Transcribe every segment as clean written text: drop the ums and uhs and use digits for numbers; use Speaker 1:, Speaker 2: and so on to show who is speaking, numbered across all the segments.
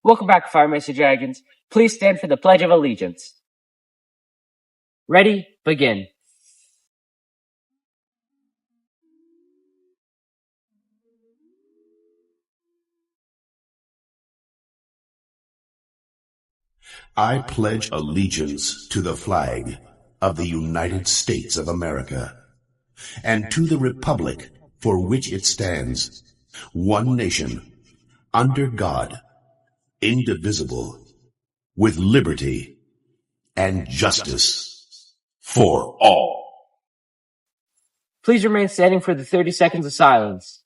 Speaker 1: Welcome back, Fire Mesa Dragons. Please stand for the Pledge of Allegiance. Ready? Begin.
Speaker 2: I pledge allegiance to the flag of the United States of America and to the republic for which it stands, one nation, under God, indivisible, with liberty and justice for all.
Speaker 1: Please remain standing for the 30 seconds of silence.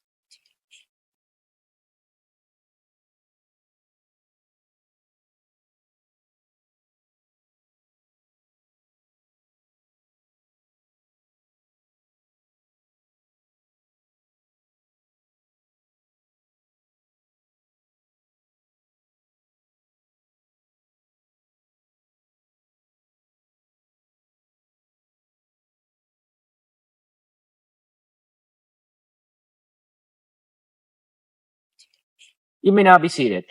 Speaker 1: You may now be seated.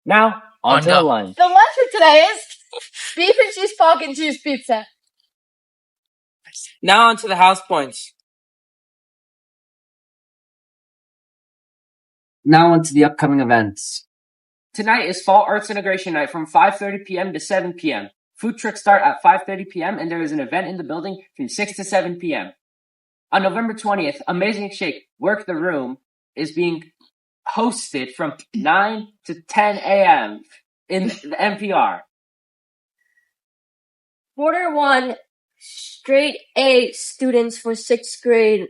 Speaker 1: Now, on to the lunch.
Speaker 3: The lunch for today is beef and cheese pork and cheese pizza.
Speaker 1: Now on to the house points. Now on to the upcoming events. Tonight is Fall Arts Integration Night from 5:30 p.m. to 7 p.m. Food trucks start at 5:30 p.m. and there is an event in the building from 6 to 7 p.m. On November 20th, Amazing Shake Work the Room is being hosted from 9 to 10 a.m. in the NPR.
Speaker 3: Quarter 1 straight A students for 6th grade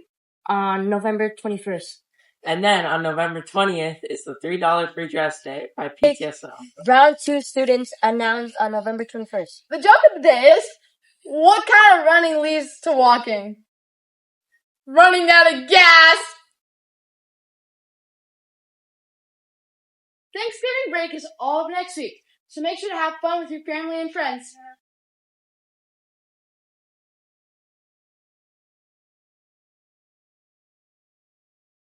Speaker 3: on November 21st.
Speaker 4: And then on November 20th is the $3 free dress day by PTSL.
Speaker 3: Round 2 students announced on November 21st. The joke of the day is, what kind of running leads to walking? Running out of gas! Thanksgiving break is all of next week, so make sure to have fun with your family and friends.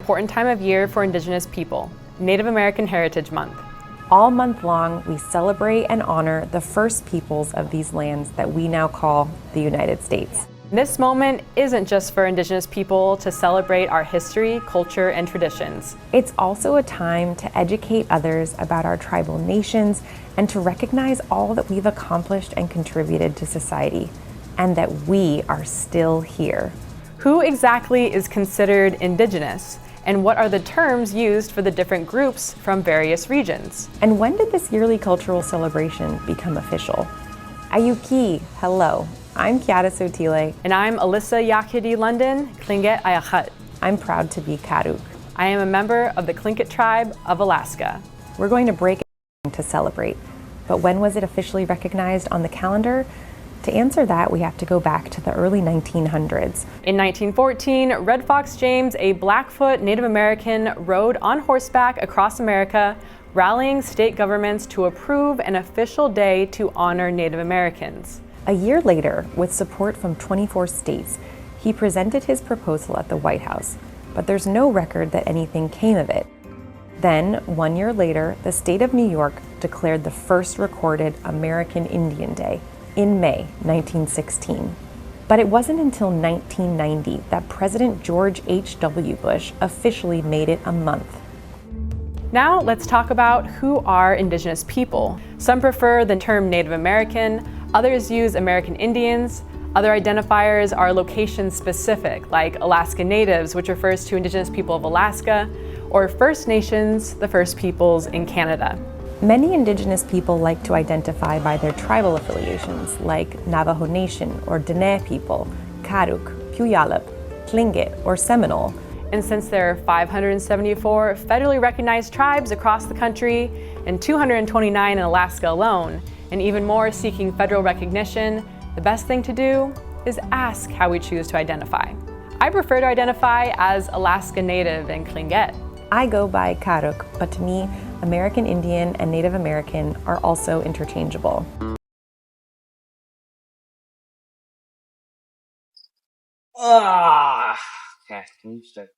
Speaker 5: Important time of year for Indigenous people, Native American Heritage Month.
Speaker 6: All month long, we celebrate and honor the first peoples of these lands that we now call the United States.
Speaker 5: This moment isn't just for Indigenous people to celebrate our history, culture, and traditions.
Speaker 6: It's also a time to educate others about our tribal nations and to recognize all that we've accomplished and contributed to society, and that we are still here.
Speaker 5: Who exactly is considered Indigenous? And what are the terms used for the different groups from various regions?
Speaker 6: And when did this yearly cultural celebration become official? Ayuki, hello. I'm Kiara Sotile.
Speaker 5: And I'm Alyssa Yakidi London, Tlingit Ayachat.
Speaker 6: I'm proud to be Karuk.
Speaker 5: I am a member of the Tlingit tribe of Alaska.
Speaker 6: We're going to break it to celebrate. But when was it officially recognized on the calendar? To answer that, we have to go back to the early 1900s.
Speaker 5: In 1914, Red Fox James, a Blackfoot Native American, rode on horseback across America, rallying state governments to approve an official day to honor Native Americans.
Speaker 6: A year later, with support from 24 states, he presented his proposal at the White House, but there's no record that anything came of it. Then, 1 year later, the state of New York declared the first recorded American Indian Day in May 1916. But it wasn't until 1990 that President George H.W. Bush officially made it a month.
Speaker 5: Now let's talk about who are Indigenous people. Some prefer the term Native American, others use American Indians. Other identifiers are location specific, like Alaska Natives, which refers to Indigenous people of Alaska, or First Nations, the First Peoples in Canada.
Speaker 6: Many Indigenous people like to identify by their tribal affiliations, like Navajo Nation or Dene people, Karuk, Puyallup, Tlingit, or Seminole.
Speaker 5: And since there are 574 federally recognized tribes across the country and 229 in Alaska alone, and even more seeking federal recognition, the best thing to do is ask how we choose to identify. I prefer to identify as Alaska Native and Tlingit.
Speaker 6: I go by Karuk, but to me, American Indian and Native American are also interchangeable.
Speaker 1: Okay, can you start?